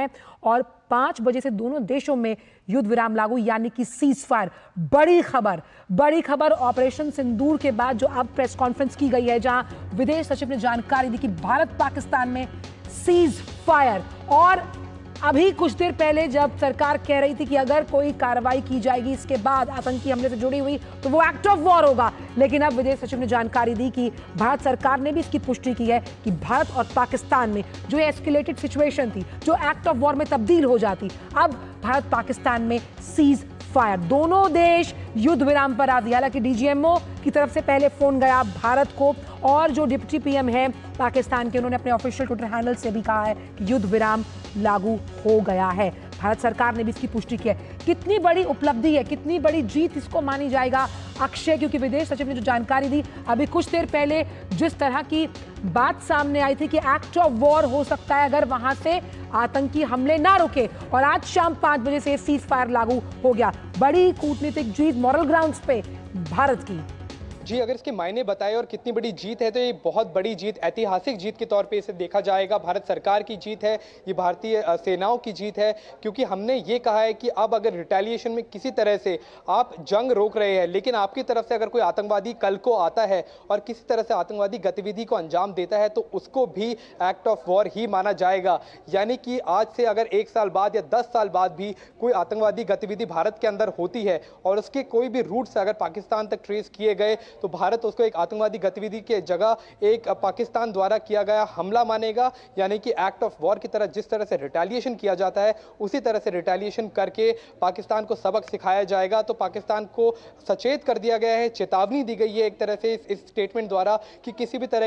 है और 5 बजे से दोनों देशों में युद्ध विराम लागू यानी कि सीज फायर। बड़ी खबर ऑपरेशन सिंदूर के बाद जो अब प्रेस कॉन्फ्रेंस की गई है, जहां विदेश सचिव ने जानकारी दी कि भारत पाकिस्तान में सीज फायर। और अभी कुछ देर पहले जब सरकार कह रही थी कि अगर कोई कार्रवाई की जाएगी इसके बाद आतंकी हमले से जुड़ी हुई तो वो एक्ट ऑफ वॉर होगा, लेकिन अब विदेश सचिव ने जानकारी दी कि भारत सरकार ने भी इसकी पुष्टि की है कि भारत और पाकिस्तान में जो एस्केलेटेड सिचुएशन थी, जो एक्ट ऑफ वॉर में तब्दील हो जाती, अब भारत पाकिस्तान में सीज फायर। दोनों देश युद्ध विराम पर आ दिए। हालांकि डीजीएमओ की तरफ से पहले फोन गया भारत को और जो डिप्टी पीएम है पाकिस्तान के, उन्होंने अपने ऑफिशियल ट्विटर हैंडल से भी कहा है कि युद्ध विराम लागू हो गया है। भारत सरकार ने भी इसकी पुष्टि की है। कितनी बड़ी उपलब्धि है, कितनी बड़ी जीत इसको मानी जाएगा अक्षय, क्योंकि विदेश सचिव ने जो जानकारी दी अभी कुछ देर पहले, जिस तरह की बात सामने आई थी कि एक्ट ऑफ वॉर हो सकता है अगर वहां से आतंकी हमले ना रुके, और आज शाम 5 बजे से सीज फायर लागू हो गया। बड़ी कूटनीतिक जीत मॉरल ग्राउंड्स पे भारत की। जी, अगर इसके मायने बताए और कितनी बड़ी जीत है तो ये बहुत बड़ी जीत, ऐतिहासिक जीत के तौर पे इसे देखा जाएगा। भारत सरकार की जीत है, ये भारतीय सेनाओं की जीत है, क्योंकि हमने ये कहा है कि अब अगर रिटेलिएशन में किसी तरह से आप जंग रोक रहे हैं, लेकिन आपकी तरफ से अगर कोई आतंकवादी कल को आता है और किसी तरह से आतंकवादी गतिविधि को अंजाम देता है तो उसको भी एक्ट ऑफ वॉर ही माना जाएगा। यानी कि आज से अगर 1 साल बाद या 10 साल बाद भी कोई आतंकवादी गतिविधि भारत के अंदर होती है और उसके कोई भी रूट्स अगर पाकिस्तान तक ट्रेस किए गए तो भारत उसको एक आतंकवादी गतिविधि के जगह एक पाकिस्तान द्वारा किया गया हमला मानेगा। यानी कि एक्ट ऑफ वॉर की तरह जिस तरह से रिटेलिएशन किया जाता है उसी तरह से रिटेलिएशन करके पाकिस्तान को सबक सिखाया जाएगा। तो पाकिस्तान को सचेत कर दिया गया है, चेतावनी दी गई है एक तरह से इस स्टेटमेंट द्वारा कि किसी भी तरह